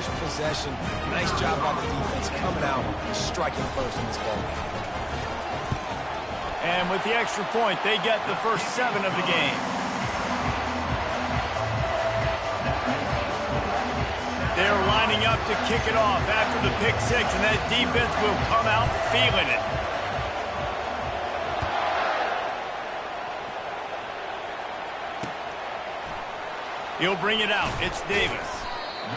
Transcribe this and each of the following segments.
first possession. Nice job by the defense coming out and striking first in this ball game. And with the extra point, they get the first 7 of the game. They're lining up to kick it off after the pick 6, and that defense will come out feeling it. He'll bring it out. It's Davis.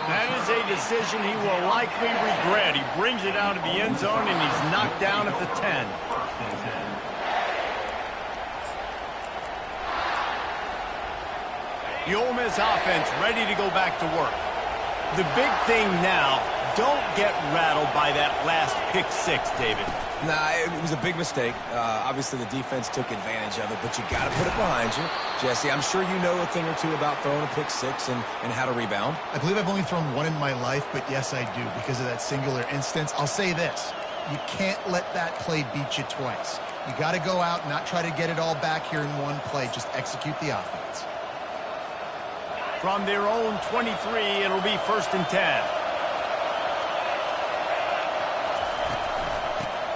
That is a decision he will likely regret. He brings it out of the end zone, and he's knocked down at the 10. The Ole Miss offense ready to go back to work. The big thing now, don't get rattled by that last pick 6, David. Nah, it was a big mistake. Obviously, the defense took advantage of it, but you got to put it behind you. Jesse, I'm sure you know a thing or two about throwing a pick 6 and how to rebound. I believe I've only thrown one in my life, but yes, I do, because of that singular instance. I'll say this. You can't let that play beat you twice. You got to go out and not try to get it all back here in one play. Just execute the offense. From their own 23, it'll be 1st and 10.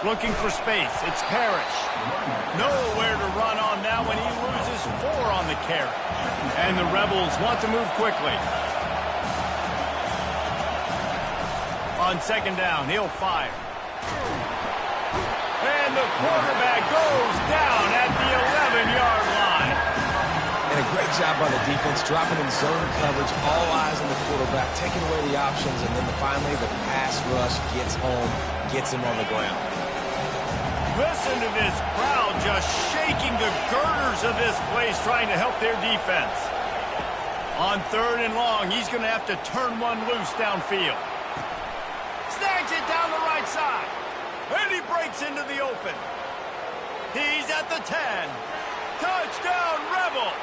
Looking for space. It's Parrish. Nowhere to run on now when he loses 4 on the carry. And the Rebels want to move quickly. On 2nd down, he'll fire. And the quarterback goes down at the 11-yard line. And a great job by the defense, dropping in zone coverage, all eyes on the quarterback, taking away the options, and then finally the pass rush gets home, gets him on the ground. Listen to this crowd just shaking the girders of this place, trying to help their defense. On 3rd and long, he's going to have to turn one loose downfield. Snags it down the right side. And he breaks into the open. He's at the 10. Touchdown, Rebels!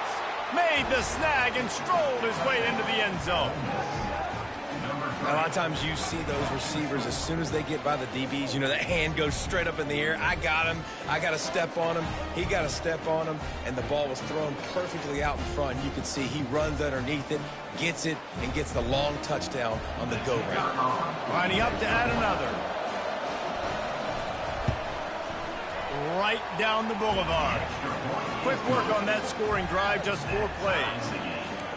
Made the snag and strolled his way into the end zone. Now, a lot of times you see those receivers, as soon as they get by the DBs, you know, that hand goes straight up in the air. I got him. I got to step on him. He got to step on him. And the ball was thrown perfectly out in front. You can see he runs underneath it, gets it, and gets the long touchdown on the go route. Lining up to add another. Right down the boulevard. Quick work on that scoring drive, just 4 plays.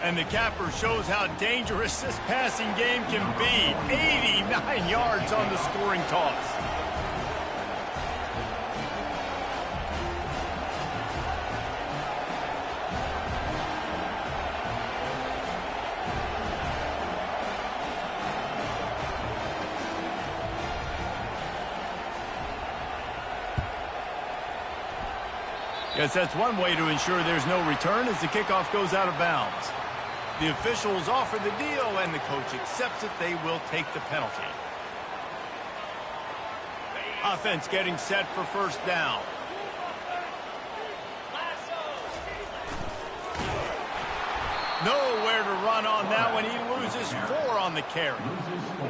And the capper shows how dangerous this passing game can be. 89 yards on the scoring toss. Yes, that's one way to ensure there's no return as the kickoff goes out of bounds. The officials offer the deal, and the coach accepts it. They will take the penalty. Offense getting set for 1st down. Nowhere to run on that when he loses 4 on the carry.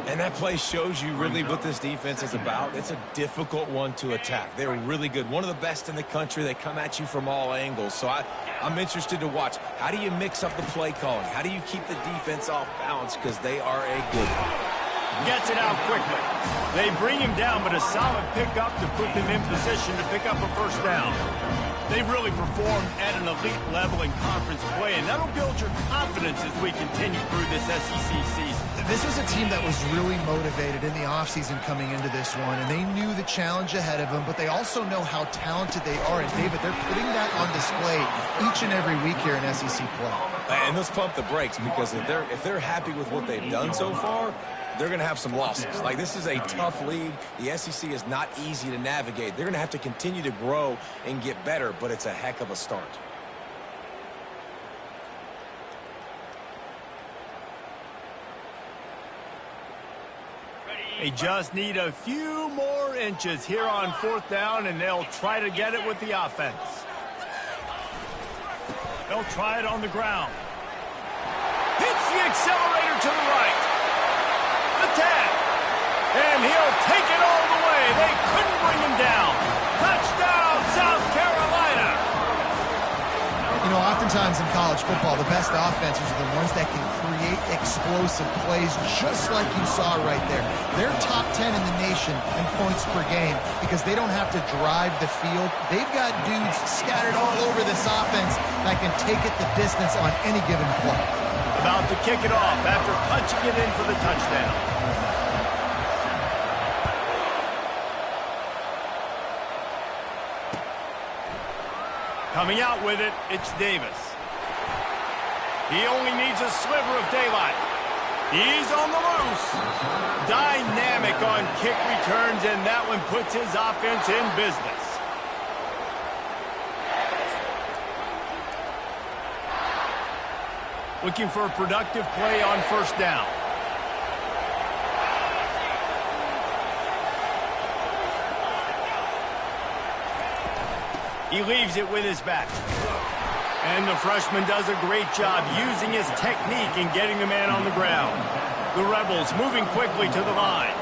And that play shows you really what this defense is about. It's a difficult one to attack. They're really good. One of the best in the country. They come at you from all angles. So I'm interested to watch. How do you mix up the play calling? How do you keep the defense off balance? Because they are a good one. Gets it out quickly. They bring him down, but a solid pickup to put them in position to pick up a 1st down. They've really performed at an elite level in conference play, and that'll build your confidence as we continue through this SEC season. This was a team that was really motivated in the offseason coming into this one, and they knew the challenge ahead of them, but they also know how talented they are. And, David, they're putting that on display each and every week here in SEC play. And let's pump the brakes, because if they're happy with what they've done so far, they're going to have some losses. Like, this is a tough league. The SEC is not easy to navigate. They're going to have to continue to grow and get better, but it's a heck of a start. They just need a few more inches here on 4th down, and they'll try to get it with the offense. They'll try it on the ground. Hits the accelerator to the right. The 10. And he'll take it all the way. They couldn't bring him down. Touchdown, South Carolina. You know, Oftentimes in college football, the best offenses are the ones that can create explosive plays, just like you saw right there. They're top 10 in the nation in points per game because they don't have to drive the field. They've got dudes scattered all over this offense that can take it the distance on any given play. About to kick it off after punching it in for the touchdown. Coming out with it, it's Davis. He only needs a sliver of daylight. He's on the loose. Dynamic on kick returns, and that one puts his offense in business. Looking for a productive play on first down. He leaves it with his back. And the freshman does a great job using his technique and getting the man on the ground. The Rebels moving quickly to the line.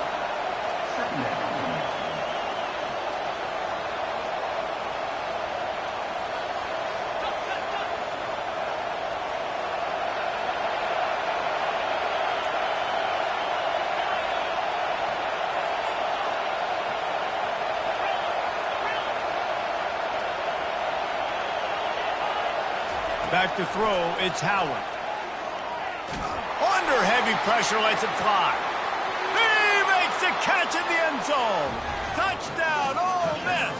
Back to throw, it's Howard. Under heavy pressure, lets it fly. He makes a catch in the end zone. Touchdown, Ole Miss.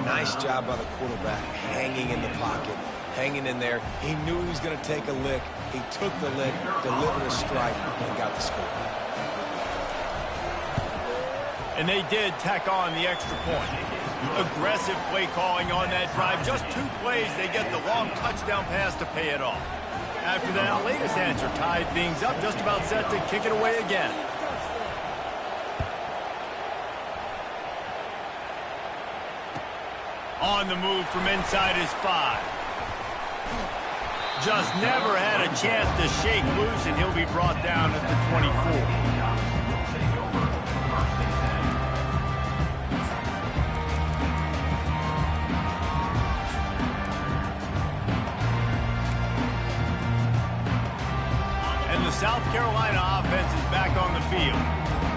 Nice job by the quarterback, hanging in the pocket, hanging in there. He knew he was going to take a lick. He took the lick, delivered a strike, and got the score. And they did tack on the extra point. Aggressive play calling on that drive. Just 2 plays, they get the long touchdown pass to pay it off. After that, latest answer tied things up, just about set to kick it away again. On the move from inside his 5. Just never had a chance to shake loose, and he'll be brought down at the 24. South Carolina offense is back on the field.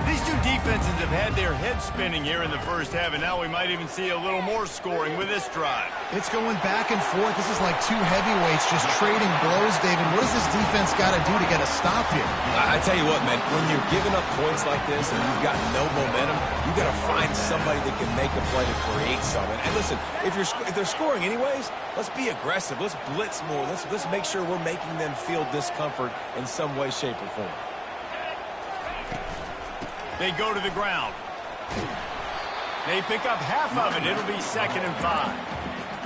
These two defenses have had their heads spinning here in the first half, and now we might even see a little more scoring with this drive. It's going back and forth. This is like 2 heavyweights just trading blows, David. What does this defense got to do to get a stop here? I tell you what, man, when you're giving up points like this and you've got no momentum, you got to find somebody that can make a play to create something. And listen, if they're scoring anyways, let's be aggressive. Let's blitz more. Let's make sure we're making them feel discomfort in some way, shape, or form. They go to the ground. They pick up half of it. It'll be 2nd and 5.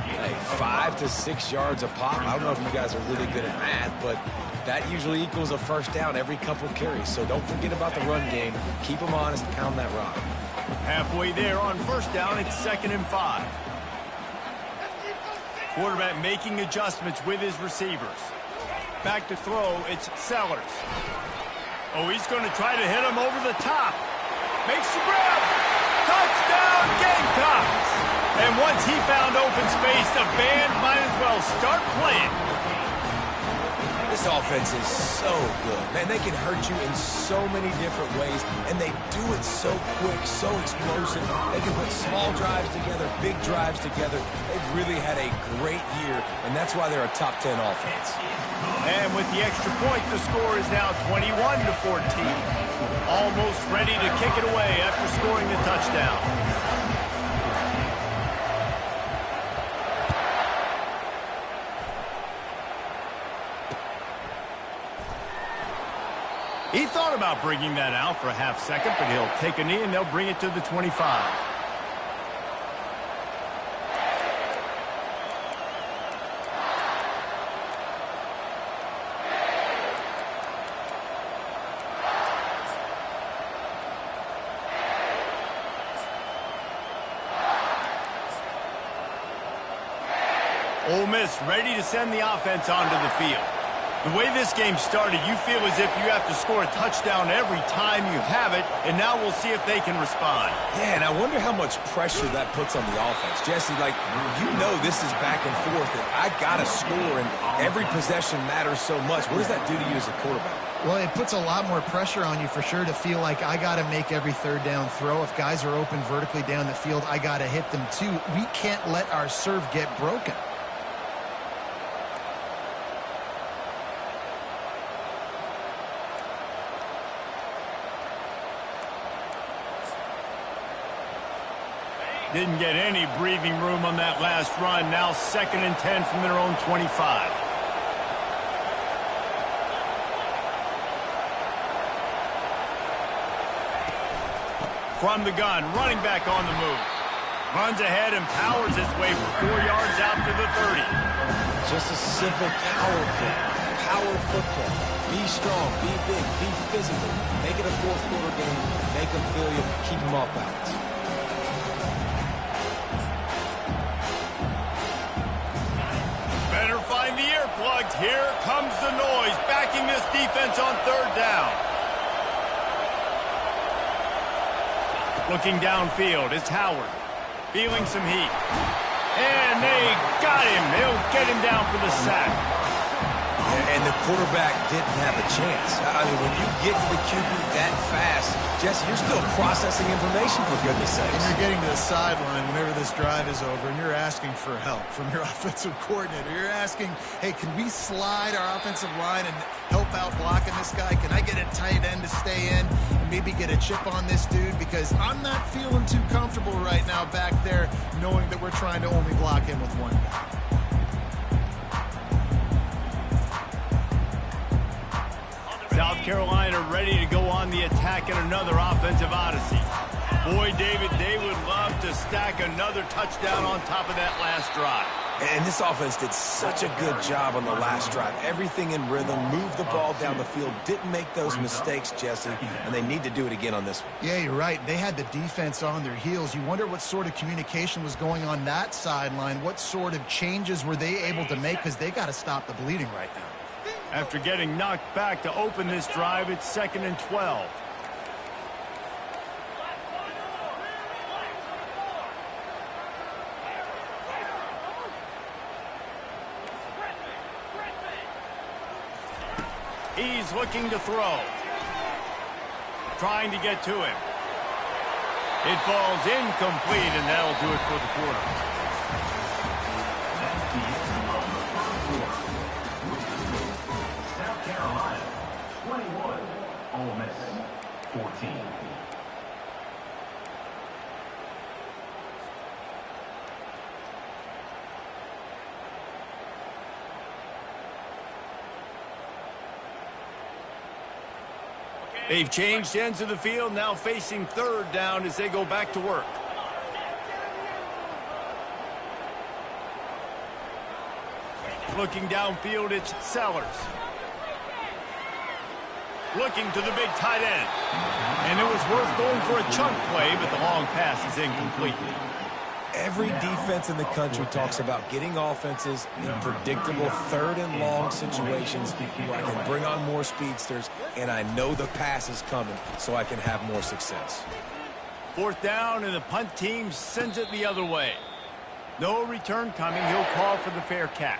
Hey, 5 to 6 yards a pop. I don't know if you guys are really good at math, but that usually equals a first down every couple carries. So don't forget about the run game. Keep them honest. Pound that rock. Halfway there on first down, it's 2nd and 5. Quarterback making adjustments with his receivers. Back to throw, it's Sellers. Oh, he's going to try to hit him over the top. Makes the grab. Touchdown, Gamecocks. And once he found open space, the band might as well start playing. This offense is so good. Man, they can hurt you in so many different ways, and they do it so quick, so explosive. They can put small drives together, big drives together. They've really had a great year, and that's why they're a top 10 offense. And with the extra point, the score is now 21 to 14. Almost ready to kick it away after scoring the touchdown. He thought about bringing that out for a half second, but he'll take a knee and they'll bring it to the 25. Ole Miss ready to send the offense onto the field. The way this game started, you feel as if you have to score a touchdown every time you have it, and now we'll see if they can respond. Yeah, and I wonder how much pressure that puts on the offense. Jesse, like, you know this is back and forth, and I got to score, and every possession matters so much. What does that do to you as a quarterback? Well, it puts a lot more pressure on you for sure to feel like I got to make every third down throw. If guys are open vertically down the field, I got to hit them too. We can't let our serve get broken. Didn't get any breathing room on that last run. Now 2nd and 10 from their own 25. From the gun, running back on the move. Runs ahead and powers his way for 4 yards out to the 30. Just a simple power play. Power football. Be strong, be big, be physical. Make it a fourth quarter game. Make them feel you. Keep them off balance. Better find the earplugs. Here comes the noise, backing this defense on 3rd down. Looking downfield, it's Howard. Feeling some heat. And they got him. They'll get him down for the sack. And the quarterback didn't have a chance. I mean, when you get to the QB that fast, Jesse, you're still processing information, for goodness sakes. And you're getting to the sideline whenever this drive is over, and you're asking for help from your offensive coordinator. You're asking, hey, can we slide our offensive line and help out blocking this guy? Can I get a tight end to stay in and maybe get a chip on this dude? Because I'm not feeling too comfortable right now back there knowing that we're trying to only block him with one guy. South Carolina ready to go on the attack in another offensive odyssey. Boy, David, they would love to stack another touchdown on top of that last drive. And this offense did such a good job on the last drive. Everything in rhythm, moved the ball down the field, didn't make those mistakes, Jesse, and they need to do it again on this one. Yeah, you're right. They had the defense on their heels. You wonder what sort of communication was going on that sideline. What sort of changes were they able to make, because they got to stop the bleeding right now. After getting knocked back to open this drive, it's 2nd and 12. He's looking to throw. Trying to get to him. It falls incomplete, and that'll do it for the quarter. Ole Miss, 14. They've changed ends of the field, now facing 3rd down as they go back to work. Looking downfield, it's Sellers. Looking to the big tight end. And it was worth going for a chunk play, but the long pass is incomplete. Every defense in the country talks about getting offenses in predictable 3rd and long situations where I can bring on more speedsters, and I know the pass is coming, so I can have more success. 4th down, and the punt team sends it the other way. No return coming. He'll call for the fair catch.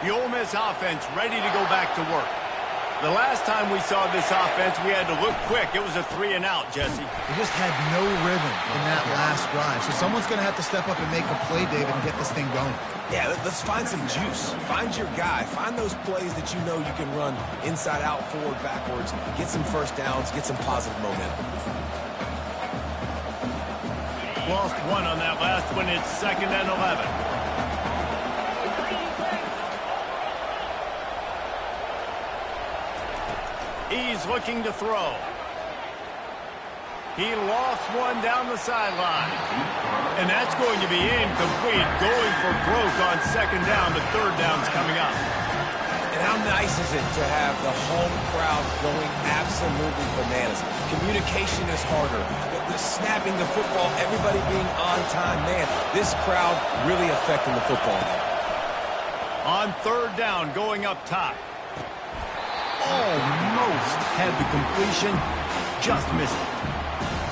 The Ole Miss offense ready to go back to work. The last time we saw this offense, we had to look quick. It was a 3-and-out, Jesse. They just had no rhythm in that last drive. So someone's going to have to step up and make a play, David, and get this thing going. Yeah, let's find some juice. Find your guy. Find those plays that you know you can run inside out, forward, backwards. Get some first downs. Get some positive momentum. Lost one on that last one. It's 2nd and 11. He's looking to throw. He lost one down the sideline. And that's going to be incomplete. Going for broke on 2nd down. The 3rd down's coming up. And And how nice is it to have the home crowd going absolutely bananas? Communication is harder. The snapping the football, everybody being on time. Man, this crowd really affecting the football game. On third down, going up top. Almost had the completion, just missed it.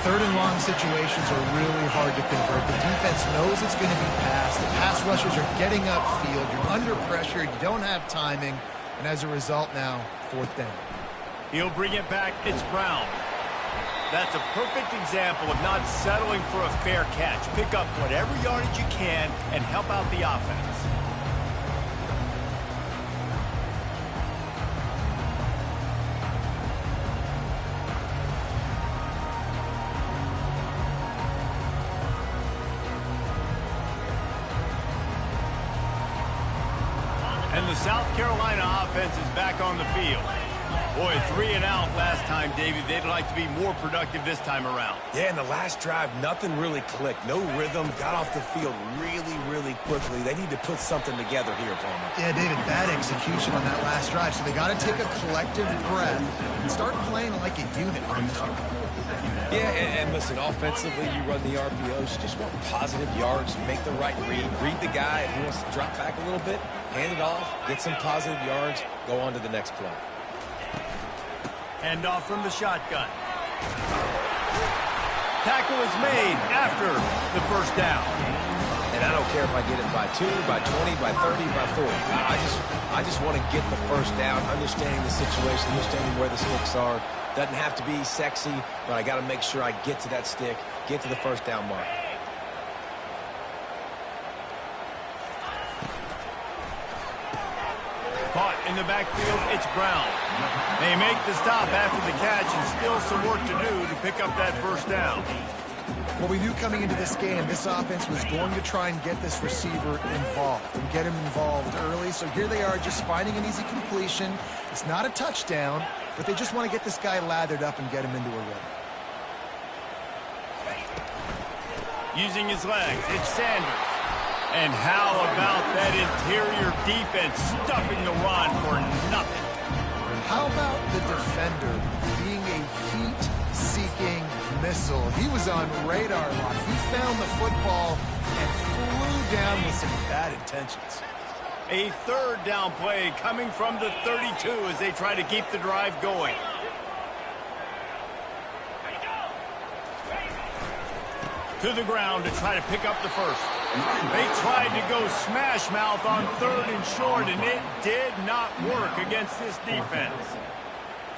Third and long situations are really hard to convert. The defense knows it's going to be passed. The pass rushers are getting upfield. You're under pressure. You don't have timing. And as a result now, fourth down. He'll bring it back. It's Brown. That's a perfect example of not settling for a fair catch. Pick up whatever yardage you can and help out the offense. And the South Carolina offense is back on the field. Boy, 3 and out last time, David. They'd like to be more productive this time around. Yeah, in the last drive, nothing really clicked. No rhythm, got off the field really, really quickly. They need to put something together here, Palmer. Yeah, David, bad execution on that last drive. So they got to take a collective breath and start playing like a unit. Yeah, and listen, offensively, you run the RPOs. You just want positive yards, make the right read the guy. If he wants to drop back a little bit, hand it off, get some positive yards, go on to the next play. Hand off from the shotgun. Tackle is made after the first down. And I don't care if I get it by 2, by 20, by 30, by 40. I just want to get the first down, understanding the situation, understanding where the sticks are. Doesn't have to be sexy, but I got to make sure I get to that stick, get to the first down mark. Caught in the backfield, it's Brown. They make the stop after the catch and still some work to do to pick up that first down. Well, we knew coming into this game, this offense was going to try and get this receiver involved and get him involved early. So here they are just finding an easy completion. It's not a touchdown, but they just want to get this guy lathered up and get him into a rhythm. Using his legs, it's Sanders. And how about that interior defense stuffing the run for nothing? How about the defender being a heat-seeking missile? He was on radar lock. He found the football and flew down with some bad intentions. A third down play coming from the 32 as they try to keep the drive going. To the ground to try to pick up the first. They tried to go smash mouth on third and short, and it did not work against this defense.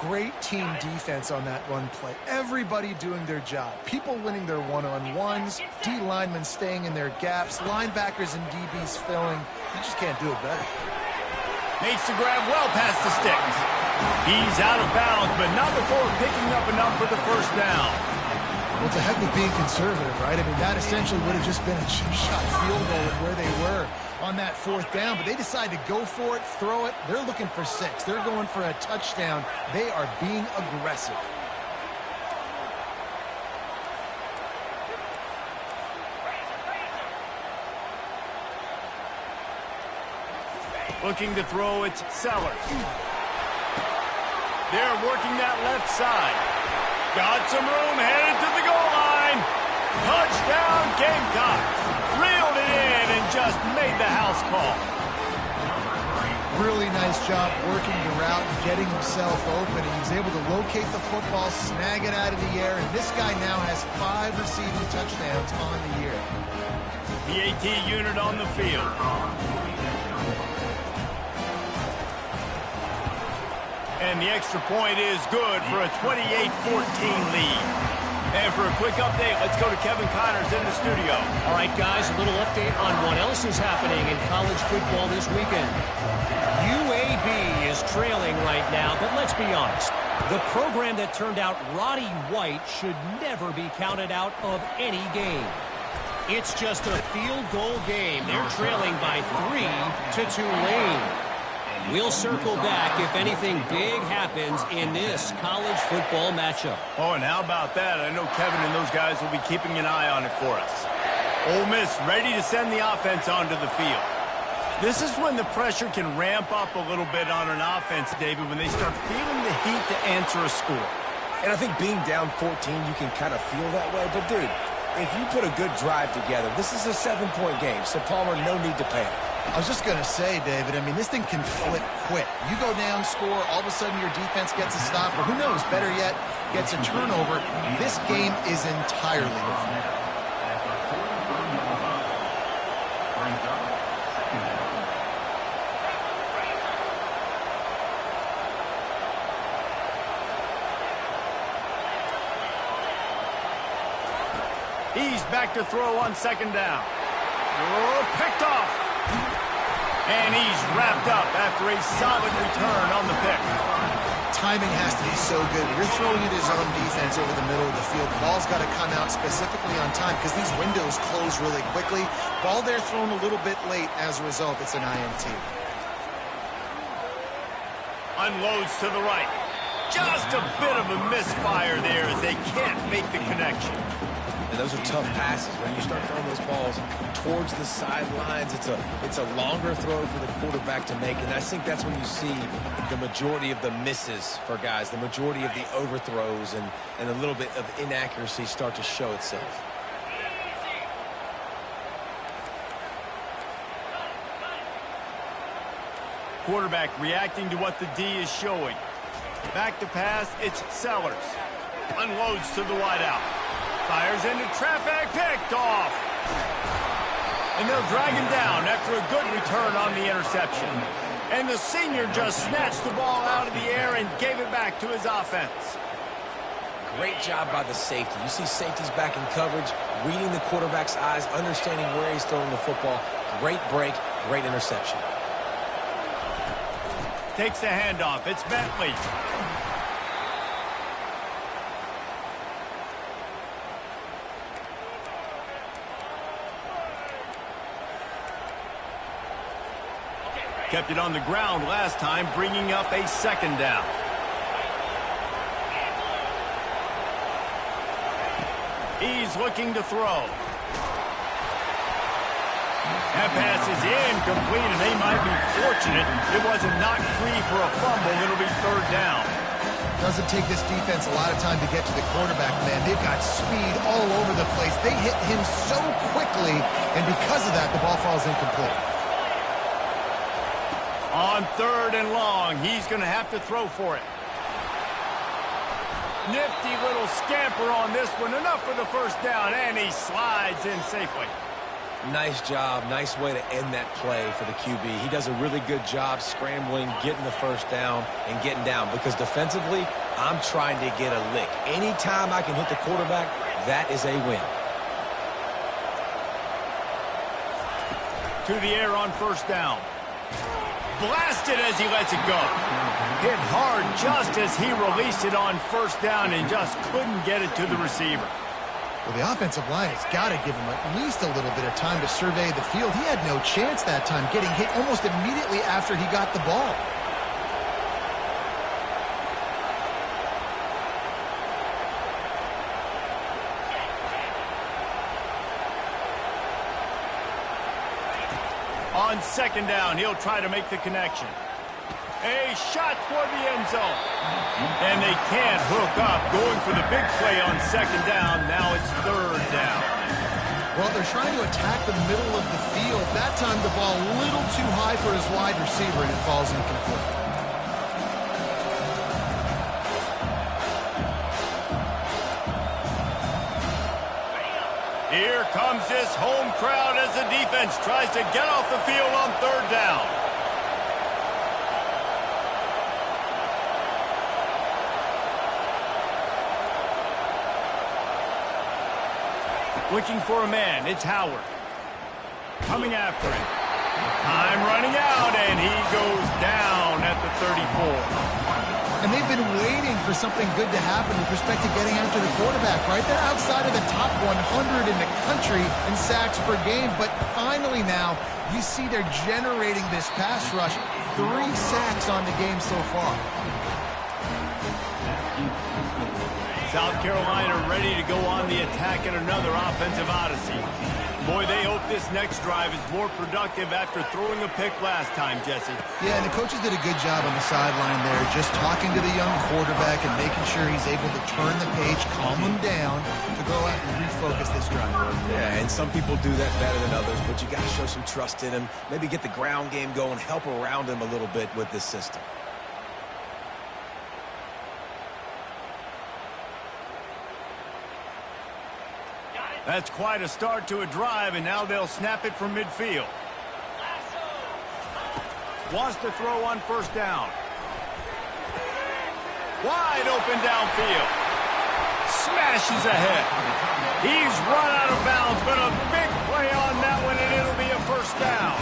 Great team defense on that one play. Everybody doing their job. People winning their one-on-ones, D linemen staying in their gaps, linebackers and DBs filling. You just can't do it better. Makes the grab well past the sticks. He's out of bounds, but not before picking up enough for the first down. Well, it's a heck of being conservative, right? I mean, that essentially would have just been a chip-shot field goal of where they were on that fourth down, but they decided to go for it, throw it. They're looking for 6. They're going for a touchdown. They are being aggressive. Looking to throw, it's Sellers. They're working that left side. Got some room, headed to the goal line. Touchdown, Gamecocks. Reeled it in and just made the house call. Really nice job working the route and getting himself open. He was able to locate the football, snag it out of the air, and this guy now has 5 receiving touchdowns on the year. The AT unit on the field. And the extra point is good for a 28-14 lead. And for a quick update, let's go to Kevin Connors in the studio. All right, guys, a little update on what else is happening in college football this weekend. UAB is trailing right now, but let's be honest. The program that turned out Roddy White should never be counted out of any game. It's just a field goal game. They're trailing by 3 to Tulane. We'll circle back if anything big happens in this college football matchup. Oh, and how about that? I know Kevin and those guys will be keeping an eye on it for us. Ole Miss ready to send the offense onto the field. This is when the pressure can ramp up a little bit on an offense, David, when they start feeling the heat to answer a score. And I think being down 14, you can kind of feel that way. But, dude, if you put a good drive together, this is a 7-point game. So, Palmer, no need to panic. I was just going to say, David, I mean, this thing can flip quick. You go down, score, all of a sudden your defense gets a stop, or who knows, better yet, gets a turnover. This game is entirely different. He's back to throw on second down. Oh, picked off. And he's wrapped up after a solid return on the pick. Timing has to be so good. You're throwing at his own defense over the middle of the field. The ball's got to come out specifically on time because these windows close really quickly. Ball there thrown a little bit late. As a result, it's an INT. Unloads to the right. Just a bit of a misfire there as they can't make the connection. And those are tough passes. When you start throwing those balls towards the sidelines, it's a longer throw for the quarterback to make. And I think that's when you see the majority of the misses for guys, the majority of the overthrows and a little bit of inaccuracy start to show itself. Quarterback reacting to what the D is showing. Back to pass, it's Sellers. Unloads to the wideout. Fires into traffic, picked off. And they'll drag him down after a good return on the interception. And the senior just snatched the ball out of the air and gave it back to his offense. Great job by the safety. You see safeties back in coverage, reading the quarterback's eyes, understanding where he's throwing the football. Great break, great interception. Takes the handoff. It's Bentley. Kept it on the ground last time, bringing up a second down. He's looking to throw. That pass is incomplete, and they might be fortunate it wasn't knocked free for a fumble. It'll be third down. Doesn't take this defense a lot of time to get to the quarterback, man. They've got speed all over the place. They hit him so quickly, and because of that, the ball falls incomplete. On third and long, he's going to have to throw for it. Nifty little scamper on this one. Enough for the first down, and he slides in safely. Nice job. Nice way to end that play for the QB. He does a really good job scrambling, getting the first down, and getting down. Because defensively, I'm trying to get a lick. Anytime I can hit the quarterback, that is a win. To the air on first down. Blasted as he lets it go. Hit hard just as he released it on first down and just couldn't get it to the receiver. Well, the offensive line has got to give him at least a little bit of time to survey the field. He had no chance that time, getting hit almost immediately after he got the ball. On second down, he'll try to make the connection. A shot toward the end zone. And they can't hook up. Going for the big play on second down. Now it's third down. Well, they're trying to attack the middle of the field. That time the ball a little too high for his wide receiver, and it falls incomplete. Here comes this home crowd as the defense tries to get off the field on third down. Looking for a man, it's Howard. Coming after him. Time running out, and he goes down at the 34. And they've been waiting for something good to happen with respect to getting after the quarterback, right? They're outside of the top 100 in the country in sacks per game, but finally now, you see they're generating this pass rush. 3 sacks on the game so far. South Carolina ready to go on the attack in another offensive odyssey. Boy, they hope this next drive is more productive after throwing a pick last time, Jesse. Yeah, and the coaches did a good job on the sideline there, just talking to the young quarterback and making sure he's able to turn the page, calm him down to go out and refocus this drive. Yeah, and some people do that better than others, but you got to show some trust in him. Maybe get the ground game going, help around him a little bit with this system. That's quite a start to a drive, and now they'll snap it from midfield. Wants to throw on first down. Wide open downfield. Smashes ahead. He's run out of bounds, but a big play on that one, and it'll be a first down.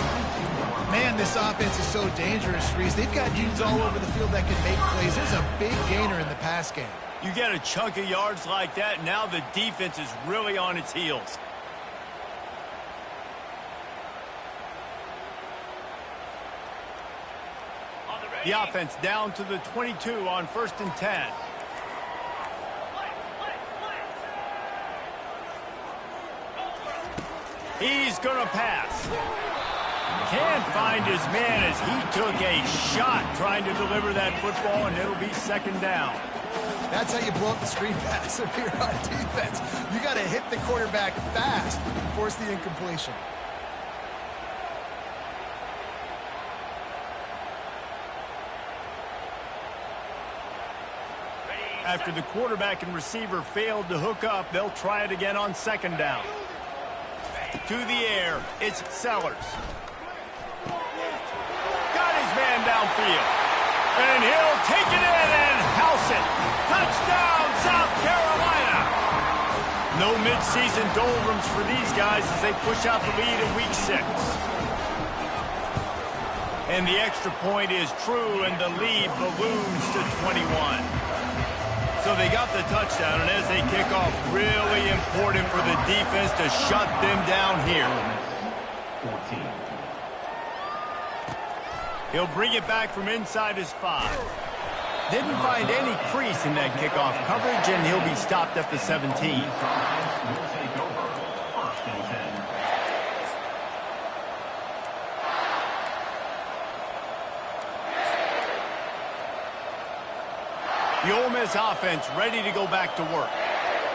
Man, this offense is so dangerous, Reese. They've got dudes all over the field that can make plays. There's a big gainer in the pass game. You get a chunk of yards like that, now the defense is really on its heels. The offense down to the 22 on 1st and 10. He's going to pass. Can't find his man as he took a shot trying to deliver that football, and it'll be second down. That's how you blow up the screen pass if you're on defense. You got to hit the quarterback fast and force the incompletion. After the quarterback and receiver failed to hook up, they'll try it again on second down. To the air, it's Sellers. Got his man downfield. And he'll take it in and house it. Touchdown, South Carolina. No midseason doldrums for these guys as they push out the lead in week 6. And the extra point is true, and the lead balloons to 21. So they got the touchdown, and as they kick off, really important for the defense to shut them down here. 14. He'll bring it back from inside his 5. Didn't find any crease in that kickoff coverage, and he'll be stopped at the 17. Will take over 1st and 10. The Ole Miss offense ready to go back to work.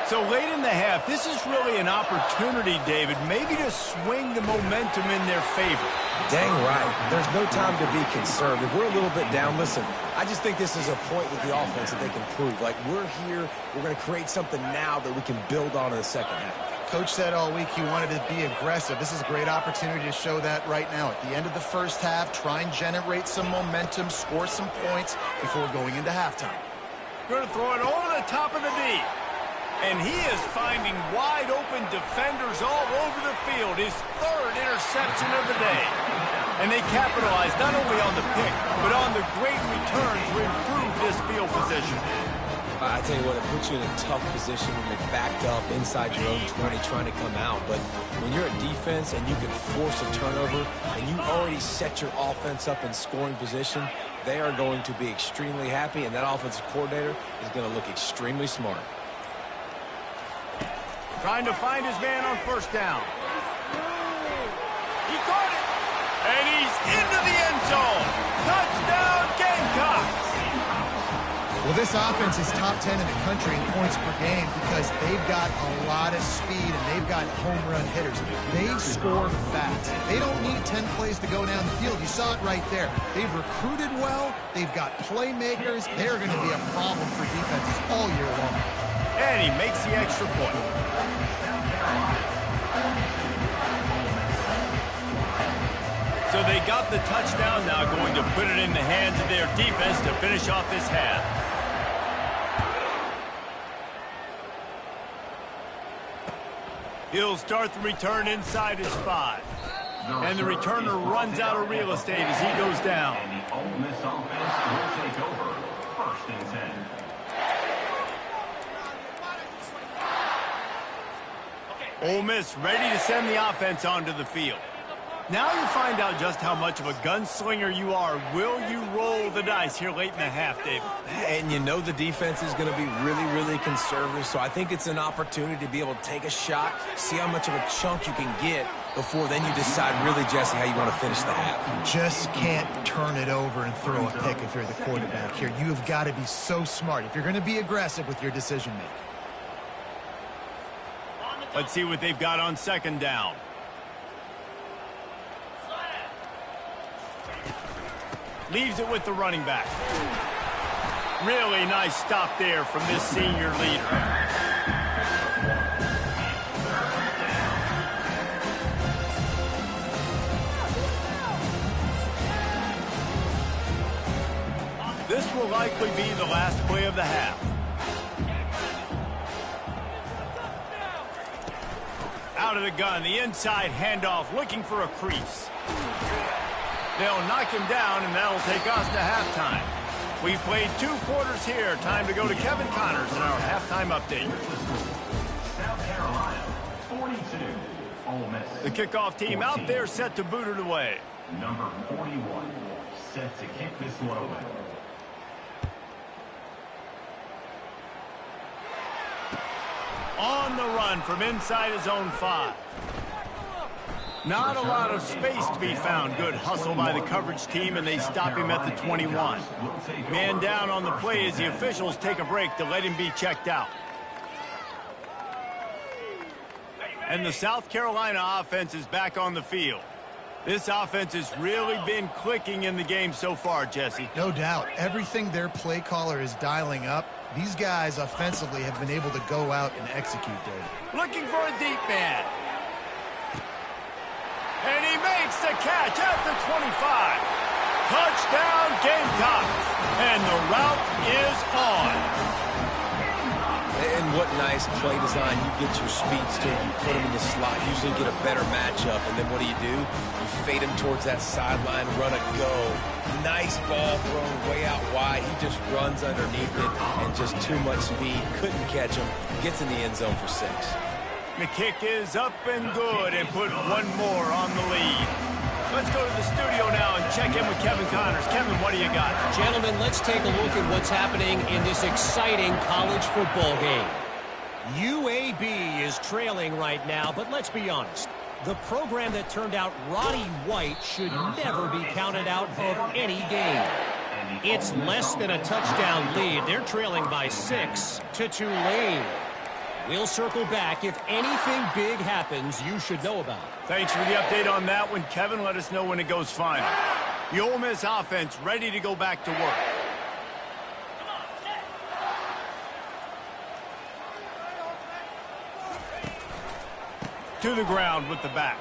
So late in the half, this is really an opportunity, David, maybe to swing the momentum in their favor. Dang right. There's no time to be concerned. If we're a little bit down, listen, I just think this is a point with the offense that they can prove. Like, we're here, we're going to create something now that we can build on in the second half. Coach said all week he wanted to be aggressive. This is a great opportunity to show that right now. At the end of the first half, try and generate some momentum, score some points before going into halftime. Going to throw it over the top of the D. And he is finding wide open defenders all over the field. His 3rd interception of the day. And they capitalize not only on the pick, but on the great return to improve this field position. I tell you what, it puts you in a tough position when you're backed up inside your own 20 trying to come out. But when you're a defense and you can force a turnover and you already set your offense up in scoring position, they are going to be extremely happy, and that offensive coordinator is going to look extremely smart. Trying to find his man on first down. He caught it. And he's into the end zone. Touchdown, Gamecocks. Well, this offense is top 10 in the country in points per game because they've got a lot of speed and they've got home run hitters. They score fast. They don't need 10 plays to go down the field. You saw it right there. They've recruited well. They've got playmakers. They're going to be a problem for defenses all year long. And he makes the extra point. So they got the touchdown, now going to put it in the hands of their defense to finish off this half. He'll start the return inside his 5. And the returner runs out of real estate as he goes down. And the Ole Miss offense will take over 1st and 10. Ole Miss ready to send the offense onto the field. Now you find out just how much of a gunslinger you are. Will you roll the dice here late in the half, David? And you know the defense is going to be really, really conservative, so I think it's an opportunity to be able to take a shot, see how much of a chunk you can get before then you decide really, Jesse, how you want to finish the half. You just can't turn it over and throw a pick if you're the quarterback here. You have got to be so smart if you're going to be aggressive with your decision-making. Let's see what they've got on second down. Leaves it with the running back. Really nice stop there from this senior leader. This will likely be the last play of the half. Out of the gun, the inside handoff, looking for a crease. They'll knock him down, and that'll take us to halftime. We've played 2 quarters here. Time to go to Kevin Connors in our halftime update. South Carolina, 42. Ole Miss. The kickoff team 14. Out there set to boot it away. Number 41, set to kick this one away. On the run from inside his own 5. Not a lot of space to be found. Good hustle by the coverage team, and they stop him at the 21. Man down on the play as the officials take a break to let him be checked out. And the South Carolina offense is back on the field. This offense has really been clicking in the game so far, Jesse. No doubt. Everything their play caller is dialing up, these guys offensively have been able to go out and execute, Dave. Looking for a deep man. And he makes the catch at the 25. Touchdown, Gamecocks. And the route is on. And what nice play design. You get your speedster, you put him in the slot, usually get a better matchup, and then what do? You fade him towards that sideline, run a go. Nice ball thrown way out wide. He just runs underneath it, and just too much speed. Couldn't catch him. Gets in the end zone for 6. The kick is up and good, and put one more on the lead. Let's go to the studio now and check in with Kevin Connors. Kevin, what do you got? Gentlemen, let's take a look at what's happening in this exciting college football game. UAB is trailing right now, but let's be honest. The program that turned out Roddy White should never be counted out of any game. It's less than a touchdown lead. They're trailing by 6 to Tulane. We'll circle back. If anything big happens, you should know about it. Thanks for the update on that one, Kevin. Let us know when it goes final. The Ole Miss offense ready to go back to work. To the ground with the back.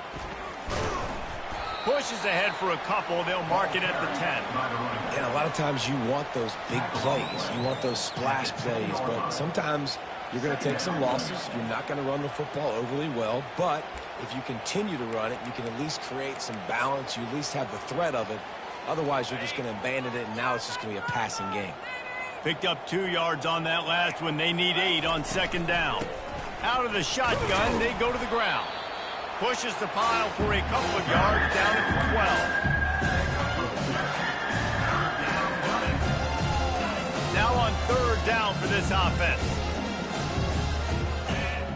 Pushes ahead for a couple. They'll mark it at the 10. And a lot of times you want those big plays. You want those splash plays. But sometimes you're going to take some losses. You're not going to run the football overly well. But if you continue to run it, you can at least create some balance. You at least have the threat of it. Otherwise, you're just going to abandon it, and now it's just going to be a passing game. Picked up 2 yards on that last one. They need 8 on second down. Out of the shotgun, they go to the ground. Pushes the pile for a couple of yards down at the 12. Now on third down for this offense.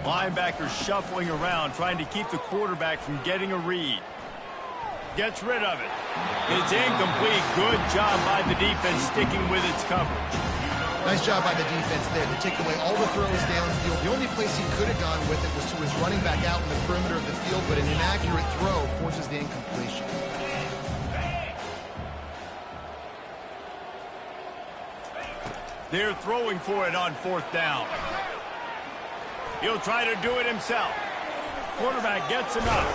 Linebackers shuffling around, trying to keep the quarterback from getting a read. Gets rid of it. It's incomplete. Good job by the defense sticking with its coverage. Nice job by the defense there to take away all the throws downfield. The only place he could have gone with it was to his running back out in the perimeter of the field, but an inaccurate throw forces the incompletion. They're throwing for it on fourth down. He'll try to do it himself. Quarterback gets him up.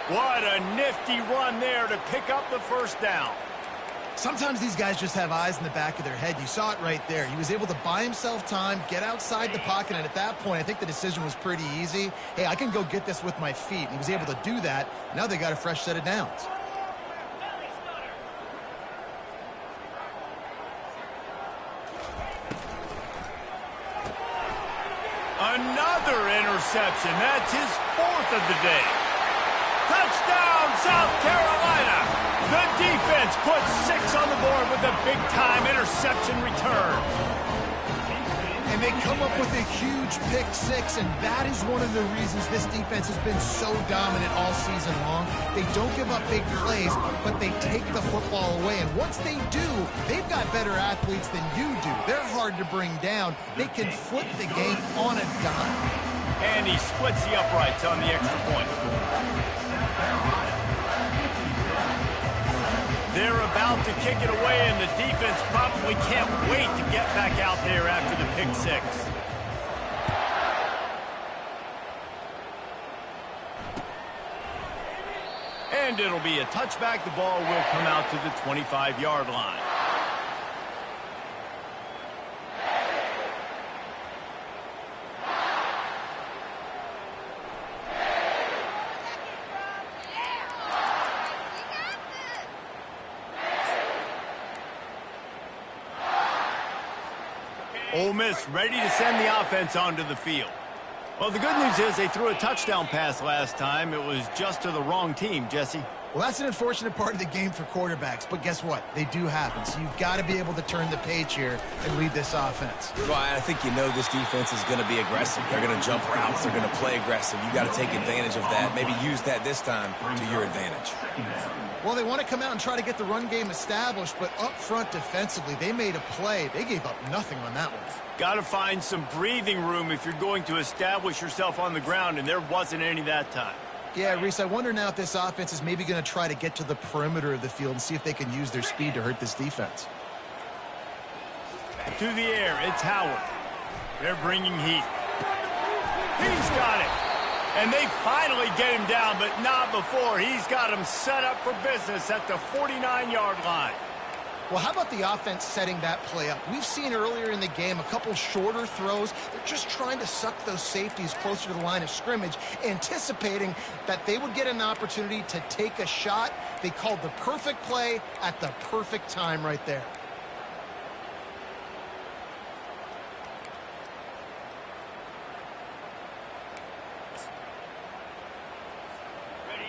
What a nifty run there to pick up the first down. Sometimes these guys just have eyes in the back of their head. You saw it right there. He was able to buy himself time, get outside the pocket, and at that point, I think the decision was pretty easy. Hey, I can go get this with my feet. And he was able to do that. Now they got a fresh set of downs. Another interception. That's his 4th of the day. Touchdown, South Carolina! The defense puts 6 on the board with a big-time interception return. And they come up with a huge pick six, and that is one of the reasons this defense has been so dominant all season long. They don't give up big plays, but they take the football away. And once they do, they've got better athletes than you do. They're hard to bring down. They can flip the game on a dime. And he splits the uprights on the extra point. They're about to kick it away, and the defense probably can't wait to get back out there after the pick six. And it'll be a touchback. The ball will come out to the 25-yard line. Ole Miss ready to send the offense onto the field. Well, the good news is they threw a touchdown pass last time. It was just to the wrong team, Jesse. Well, that's an unfortunate part of the game for quarterbacks, but guess what? They do happen. So you've got to be able to turn the page here and lead this offense. Well, I think you know this defense is going to be aggressive. They're going to jump routes. They're going to play aggressive. You got to take advantage of that. Maybe use that this time to your advantage. Well, they want to come out and try to get the run game established, but up front defensively, they made a play. They gave up nothing on that one. Got to find some breathing room if you're going to establish yourself on the ground, and there wasn't any that time. Yeah, Reese, I wonder now if this offense is maybe going to try to get to the perimeter of the field and see if they can use their speed to hurt this defense. To the air, it's Howard. They're bringing heat. He's got it. And they finally get him down, but not before. He's got him set up for business at the 49-yard line. Well, how about the offense setting that play up? We've seen earlier in the game a couple shorter throws. They're just trying to suck those safeties closer to the line of scrimmage, anticipating that they would get an opportunity to take a shot. They called the perfect play at the perfect time right there.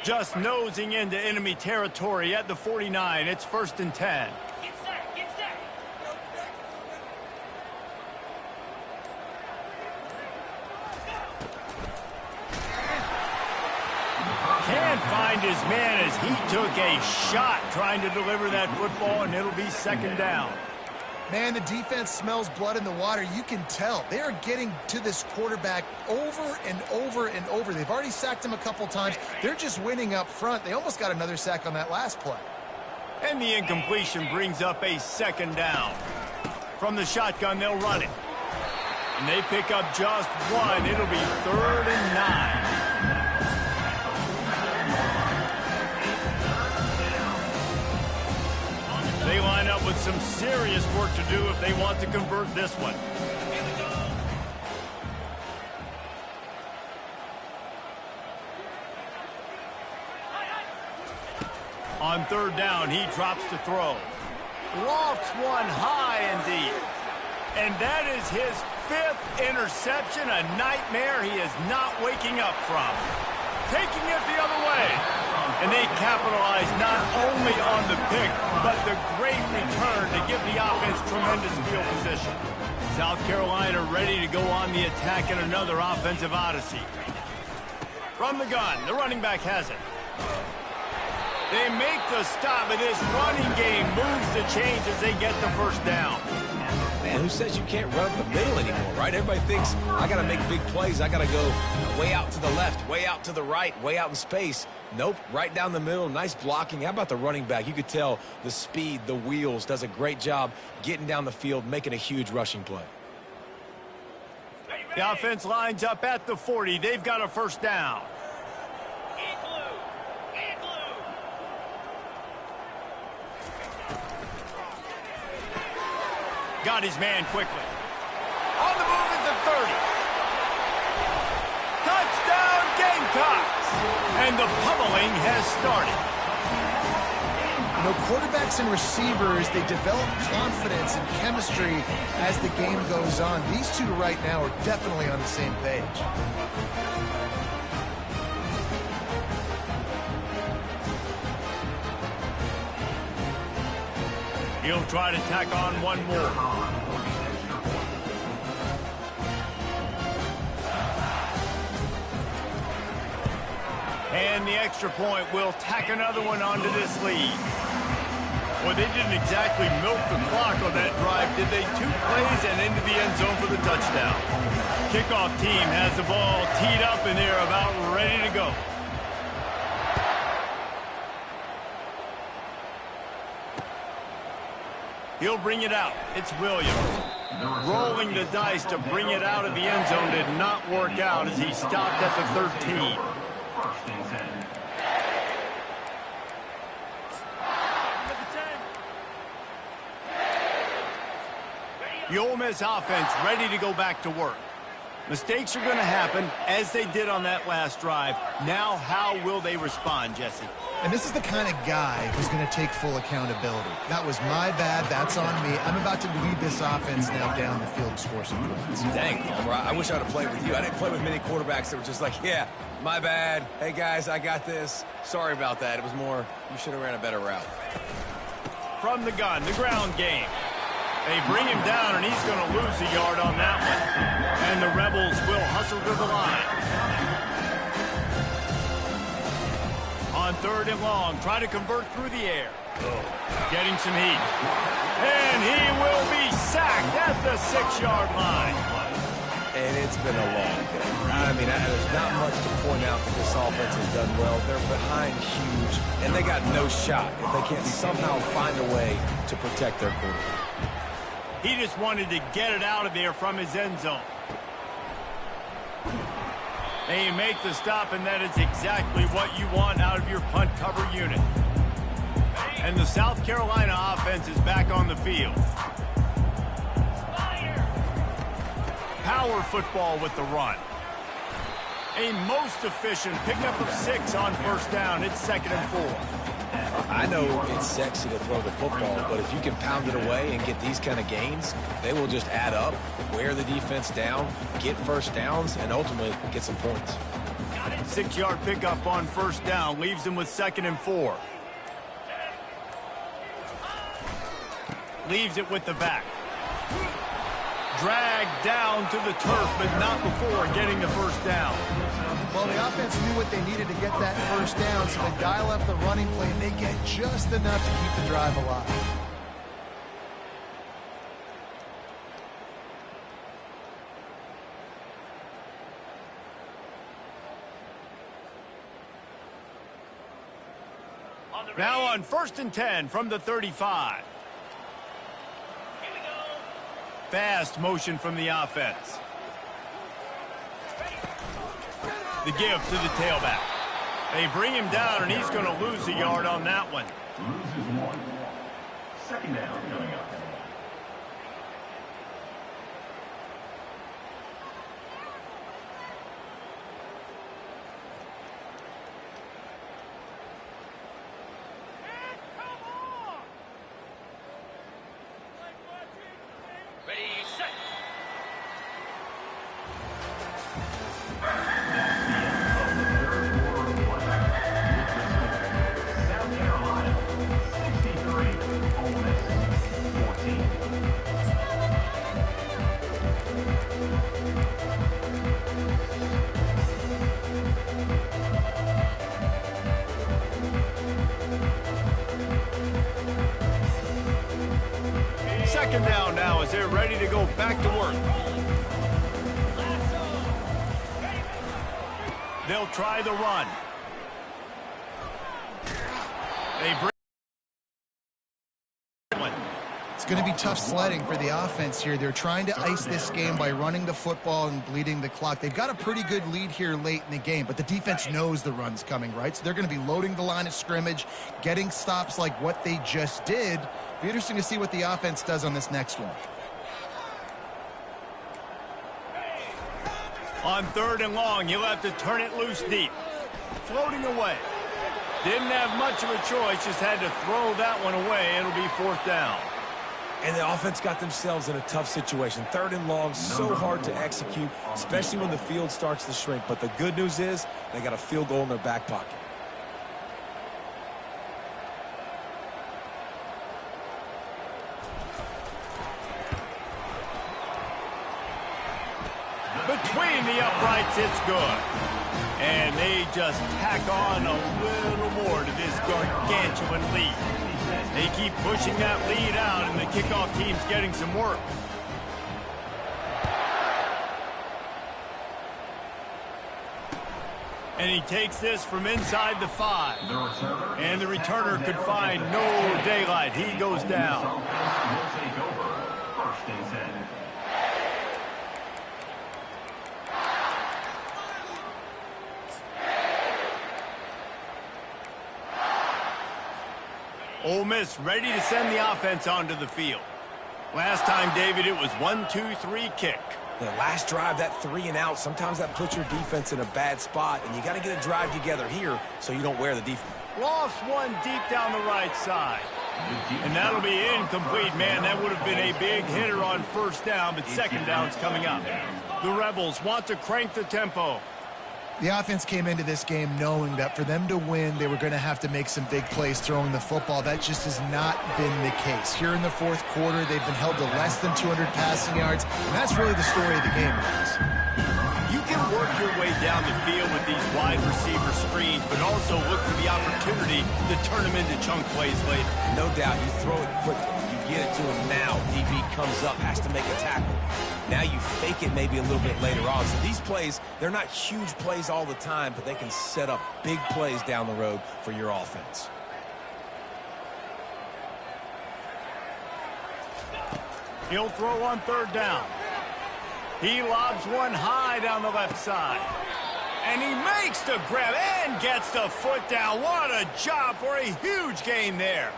Just nosing into enemy territory at the 49. It's 1st and 10. Can't find his man as he took a shot trying to deliver that football, and it'll be 2nd down. Man, the defense smells blood in the water. You can tell. They are getting to this quarterback over and over and over. They've already sacked him a couple times. They're just winning up front. They almost got another sack on that last play. And the incompletion brings up a 2nd down. From the shotgun, they'll run it. And they pick up just one. It'll be 3rd and 9. They line up with some serious work to do if they want to convert this one. On 3rd down, he drops to throw. Lofts one high indeed. And that is his 5th interception, a nightmare he is not waking up from. Taking it the other way. And they capitalize not only on the pick, but the great return to give the offense tremendous field position. South Carolina ready to go on the attack in another offensive odyssey. From the gun, the running back has it. They make the stop, and this running game moves the chains as they get the 1st down. Man, who says you can't run up the middle anymore, right? Everybody thinks, I got to make big plays. I got to go way out to the left, way out to the right, way out in space. Nope, right down the middle, nice blocking. How about the running back? You could tell the speed, the wheels, does a great job getting down the field, making a huge rushing play. The offense lines up at the 40. They've got a 1st down. Got his man quickly. On the move at the 30. Touchdown Gamecocks! And the pummeling has started. You know, quarterbacks and receivers, they develop confidence and chemistry as the game goes on. These two right now are definitely on the same page. He'll try to tack on one more. And the extra point will tack another one onto this lead. Well, they didn't exactly milk the clock on that drive, did they? 2 plays and into the end zone for the touchdown. Kickoff team has the ball teed up and they're about ready to go. He'll bring it out. It's Williams. Rolling the dice to bring it out of the end zone did not work out as he stopped at the 13. The Ole Miss offense ready to go back to work. Mistakes are going to happen, as they did on that last drive. Now, how will they respond, Jesse? And this is the kind of guy who's going to take full accountability. That was my bad. That's on me. I'm about to lead this offense now down the field and score some points. Dang, Palmer, I wish I'd have played with you. I didn't play with many quarterbacks that were just like, yeah, my bad. Hey, guys, I got this. Sorry about that. It was more, you should have ran a better route. From the gun, the ground game. They bring him down, and he's going to lose a yard on that one. And the Rebels will hustle to the line. On 3rd and long, try to convert through the air. Getting some heat. And he will be sacked at the 6-yard line. And it's been a long day. I mean, there's not much to point out that this offense has done well. They're behind huge, and they got no shot if they can't somehow find a way to protect their quarterback. He just wanted to get it out of there from his end zone. They make the stop, and that is exactly what you want out of your punt cover unit. And the South Carolina offense is back on the field. Power football with the run. A most efficient pickup of 6 on 1st down. It's 2nd and 4. I know it's sexy to throw the football, but if you can pound it away and get these kind of gains, they will just add up, wear the defense down, get 1st downs, and ultimately get some points. 6-yard pickup on 1st down leaves them with 2nd and 4. Leaves it with the back. Dragged down to the turf, but not before getting the 1st down. Well, the offense knew what they needed to get that 1st down, so they dial up the running play, and they get just enough to keep the drive alive. Now on 1st and 10 from the 35. Fast motion from the offense. The give to the tailback. They bring him down, and he's going to lose a yard on that one. Loses 1. 2nd down coming up. Second down now as they're ready to go back to work. They'll try the run. They bring. It's going to be tough sledding for the offense here. They're trying to ice this game by running the football and bleeding the clock. They've got a pretty good lead here late in the game, but the defense knows the run's coming, right? So they're going to be loading the line of scrimmage, getting stops like what they just did. Be interesting to see what the offense does on this next one. On 3rd and long, he'll have to turn it loose deep. Floating away. Didn't have much of a choice, just had to throw that one away. It'll be 4th down. And the offense got themselves in a tough situation. 3rd and long, so hard to execute, especially when the field starts to shrink. But the good news is they got a field goal in their back pocket. between the uprights. It's good. And they just tack on a little more to this gargantuan lead. They keep pushing that lead out, and the kickoff team's getting some work. And he takes this from inside the 5. And the returner could find no daylight. He goes down. Ole Miss ready to send the offense onto the field. Last time, David, it was 1-2-3 kick. The last drive, that 3 and out, sometimes that puts your defense in a bad spot, and you got to get a drive together here so you don't wear the defense. Lost one deep down the right side. And that'll be incomplete, man. That would have been a big hitter on first down, but second down's coming up. The Rebels want to crank the tempo. The offense came into this game knowing that for them to win, they were going to have to make some big plays throwing the football. That just has not been the case. Here in the fourth quarter, they've been held to less than 200 passing yards, and that's really the story of the game, guys. You can work your way down the field with these wide receiver screens, but also look for the opportunity to turn them into chunk plays later. No doubt, you throw it quickly. You get it to him now. DB comes up, has to make a tackle. Now you fake it maybe a little bit later on. So these plays, they're not huge plays all the time, but they can set up big plays down the road for your offense. He'll throw on third down. He lobs one high down the left side. And he makes the grab and gets the foot down. What a job for a huge gain there.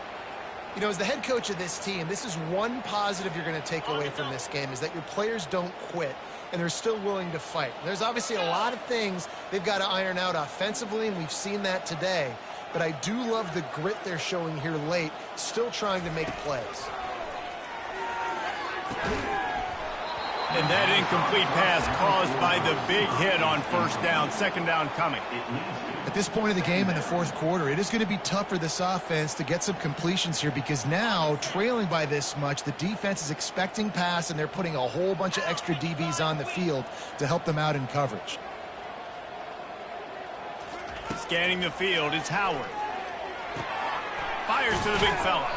You know, as the head coach of this team, this is one positive you're going to take away from this game, is that your players don't quit, and they're still willing to fight. There's obviously a lot of things they've got to iron out offensively, and we've seen that today. But I do love the grit they're showing here late, still trying to make plays. And that incomplete pass caused by the big hit on first down. Second down coming. At this point of the game in the fourth quarter, it is going to be tough for this offense to get some completions here, because now, trailing by this much, the defense is expecting pass, and they're putting a whole bunch of extra DBs on the field to help them out in coverage. Scanning the field, it's Howard. Fires to the big fella.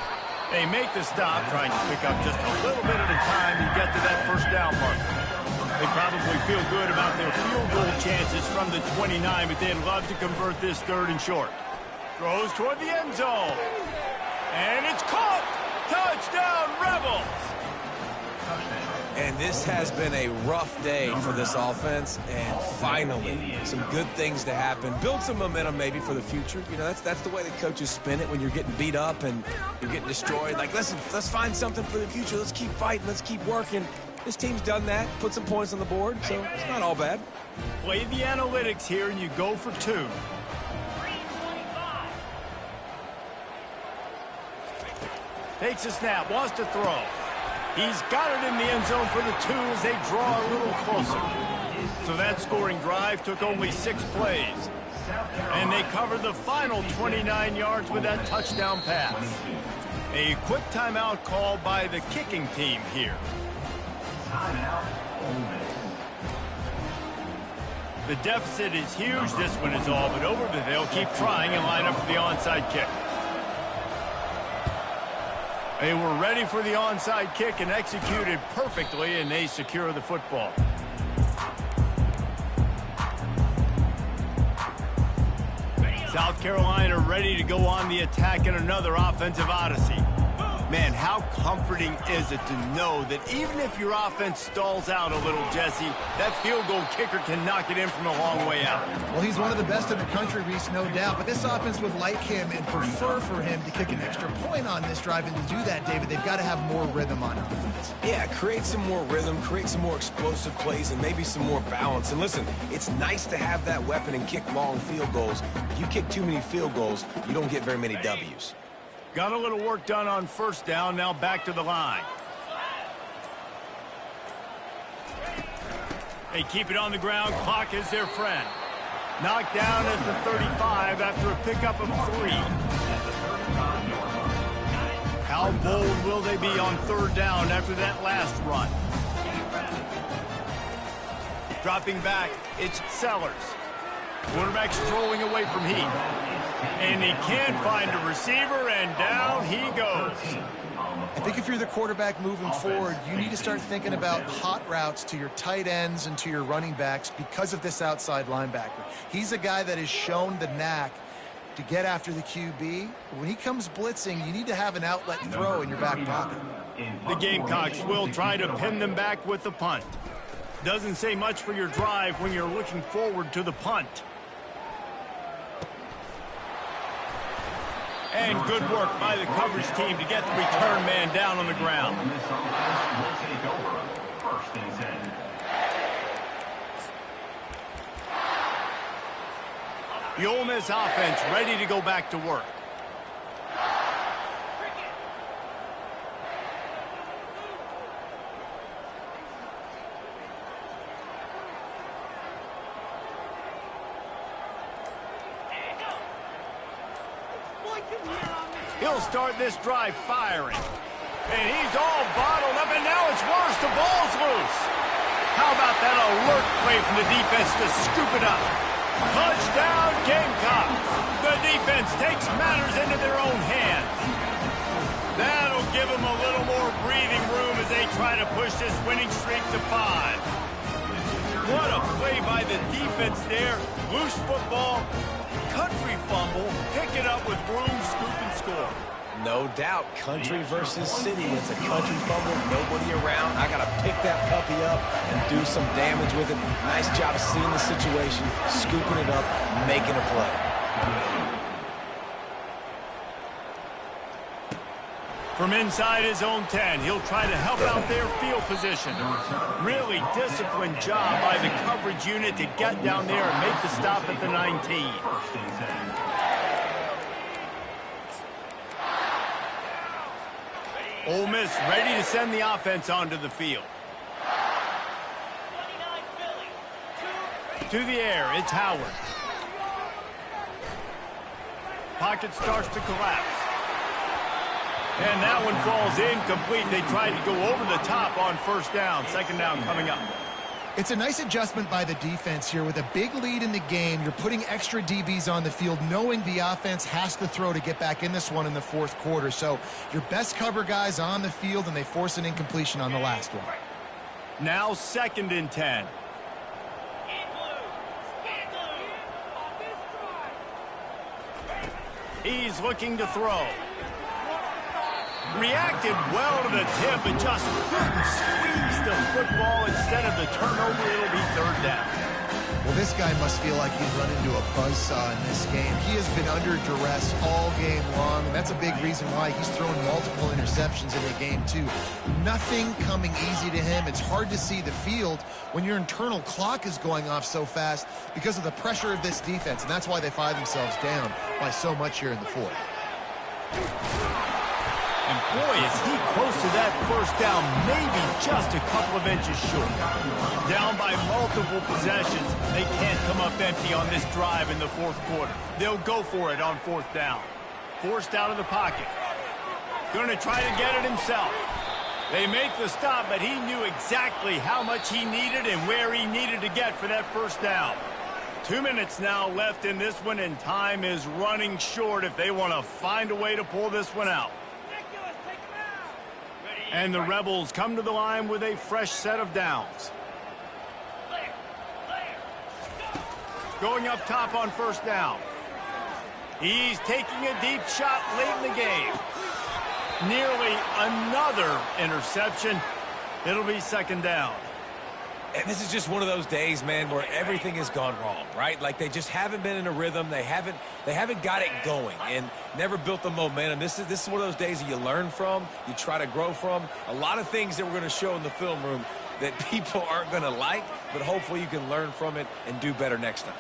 They make the stop, trying to pick up just a little bit at a time to get to that first down marker. They probably feel good about their field goal chances from the 29, but they'd love to convert this third and short. Throws toward the end zone. And it's caught! Touchdown, Rebels! And this has been a rough day for this offense, and finally, some good things to happen. Build some momentum maybe for the future. You know, that's the way the coaches spin it when you're getting beat up and you're getting destroyed. Like, listen, let's find something for the future. Let's keep fighting. Let's keep working. This team's done that, put some points on the board, so it's not all bad. Play the analytics here, and you go for 2. Takes a snap, wants to throw. He's got it in the end zone for the 2 as they draw a little closer. So that scoring drive took only 6 plays. And they covered the final 29 yards with that touchdown pass. A quick timeout called by the kicking team here. The deficit is huge, this one is all but over, but they'll keep trying and line up for the onside kick. They were ready for the onside kick and executed perfectly, and they secure the football. South Carolina ready to go on the attack in another offensive odyssey. Man, how comforting is it to know that even if your offense stalls out a little, Jesse, that field goal kicker can knock it in from a long way out. Well, he's one of the best in the country, Reese, no doubt. But this offense would like him and prefer for him to kick an extra point on this drive. And to do that, David, they've got to have more rhythm on offense. Yeah, create some more rhythm, create some more explosive plays, and maybe some more balance. And listen, it's nice to have that weapon and kick long field goals. If you kick too many field goals, you don't get very many W's. Got a little work done on first down, now back to the line. They keep it on the ground, clock is their friend. Knocked down at the 35 after a pickup of 3. How bold will they be on third down after that last run? Dropping back, it's Sellers. Quarterback strolling away from Heath. And he can't find a receiver, and down he goes. I think if you're the quarterback moving forward, you need to start thinking about hot routes to your tight ends and to your running backs because of this outside linebacker. He's a guy that has shown the knack to get after the QB. When he comes blitzing, you need to have an outlet throw in your back pocket. The Gamecocks will try to pin them back with the punt. Doesn't say much for your drive when you're looking forward to the punt. And good work by the coverage team to get the return man down on the ground. This offense will take over. First and 10. The Ole Miss offense ready to go back to work. He'll start this drive firing. And he's all bottled up, and now it's worse. The ball's loose. How about that alert play from the defense to scoop it up? Touchdown, Gamecocks. The defense takes matters into their own hands. That'll give them a little more breathing room as they try to push this winning streak to 5. What a play by the defense there. Loose football. Country fumble, pick it up with room, scoop, and score. No doubt, country versus city. It's a country fumble, nobody around. I got to pick that puppy up and do some damage with it. Nice job of seeing the situation, scooping it up, making a play. From inside his own 10, he'll try to help out their field position. Really disciplined job by the coverage unit to get down there and make the stop at the 19. Ole Miss ready to send the offense onto the field. To the air, it's Howard. Pocket starts to collapse. And that one falls incomplete. They tried to go over the top on first down. Second down coming up. It's a nice adjustment by the defense here. With a big lead in the game, you're putting extra DBs on the field, knowing the offense has to throw to get back in this one in the fourth quarter. So your best cover guys on the field, and they force an incompletion on the last one. Now second and 10. He's looking to throw. Reacted well to the tip, but just couldn't squeeze the football. Instead of the turnover, it'll be third down. Well, this guy must feel like he's run into a buzzsaw in this game. He has been under duress all game long, and that's a big reason why he's thrown multiple interceptions in the game, too. Nothing coming easy to him. It's hard to see the field when your internal clock is going off so fast because of the pressure of this defense, and that's why they find themselves down by so much here in the fourth. And boy, is he close to that first down, maybe just a couple of inches short. Down by multiple possessions, they can't come up empty on this drive in the fourth quarter. They'll go for it on fourth down. Forced out of the pocket. Going to try to get it himself. They make the stop, but he knew exactly how much he needed and where he needed to get for that first down. 2 minutes now left in this one, and time is running short if they want to find a way to pull this one out. And the Rebels come to the line with a fresh set of downs. Going up top on first down. He's taking a deep shot late in the game. Nearly another interception. It'll be second down. And this is just one of those days, man, where everything has gone wrong, right? Like they just haven't been in a rhythm. They haven't got it going and never built the momentum. This is one of those days that you learn from, you try to grow from. A lot of things that we're going to show in the film room that people aren't going to like, but hopefully you can learn from it and do better next time.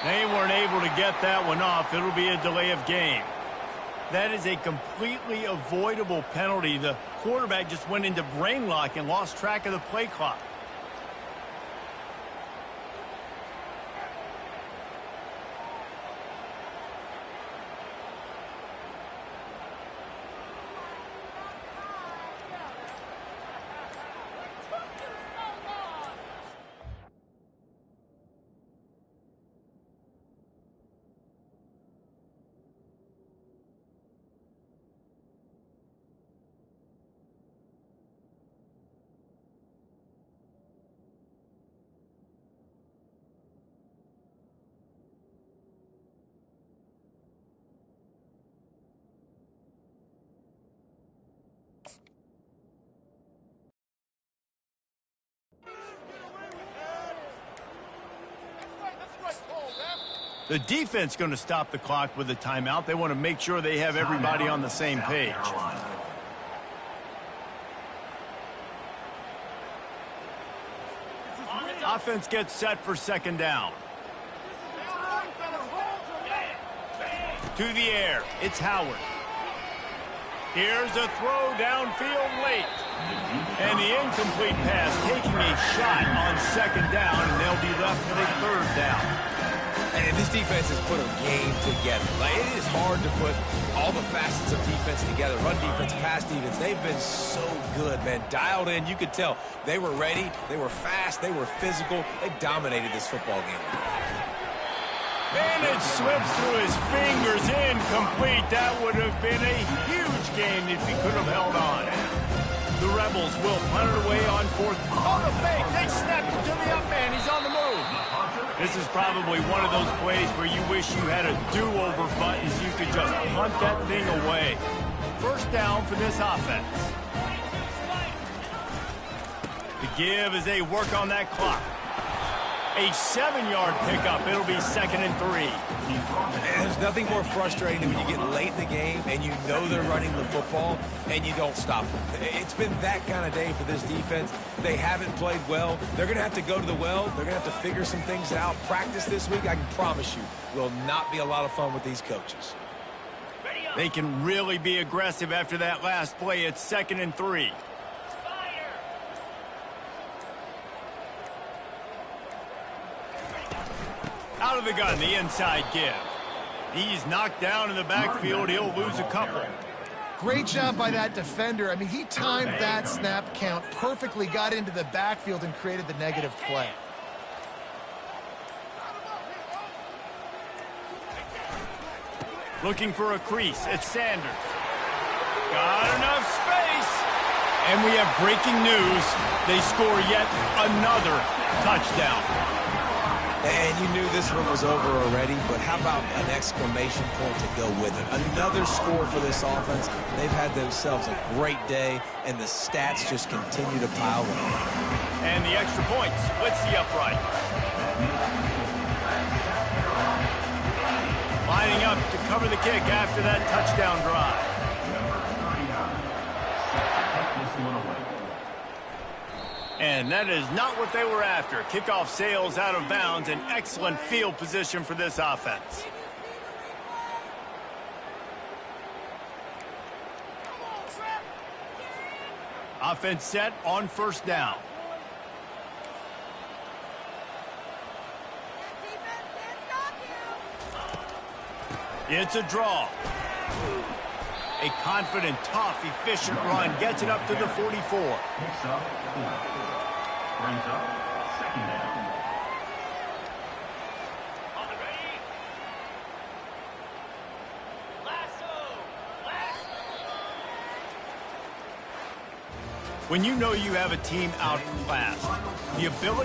They weren't able to get that one off. It'll be a delay of game. That is a completely avoidable penalty. The quarterback just went into brain lock and lost track of the play clock. The defense going to stop the clock with a timeout. They want to make sure they have everybody on the same page. Offense gets set for second down. To the air, it's Howard. Here's a throw downfield late. And the incomplete pass taking a shot on second down, and they'll be left with a third down. And this defense has put a game together. Like, it is hard to put all the facets of defense together. Run defense, pass defense. They've been so good, man. Dialed in. You could tell they were ready. They were fast. They were physical. They dominated this football game. And it slips through his fingers, incomplete. That would have been a huge game if he could have held on. The Rebels will punt it away on fourth. On the fake, they snap it to the up man. He's on the move. This is probably one of those plays where you wish you had a do-over button so you could just punt that thing away. First down for this offense. The give as they work on that clock. A 7-yard pickup. It'll be 2nd and 3. And there's nothing more frustrating than when you get late in the game and you know they're running the football and you don't stop them. It's been that kind of day for this defense. They haven't played well. They're going to have to go to the well. They're going to have to figure some things out. Practice this week, I can promise you, will not be a lot of fun with these coaches. They can really be aggressive after that last play. It's 2nd and 3. Out of the gun, the inside give. He's knocked down in the backfield. He'll lose a couple. Great job by that defender. I mean, he timed that snap count perfectly, got into the backfield, and created the negative play. Looking for a crease. It's Sanders. Got enough space. And we have breaking news. They score yet another touchdown. And you knew this one was over already, but how about an exclamation point to go with it? Another score for this offense. They've had themselves a great day, and the stats just continue to pile up. And the extra point splits the upright. Lining up to cover the kick after that touchdown drive. And that is not what they were after. Kickoff sails out of bounds, and excellent field position for this offense. Offense set on first down. It's a draw. A confident, tough, efficient run gets it up to the 44. Picks up 4. Brings up 2nd down. When you know you have a team outclassed, the ability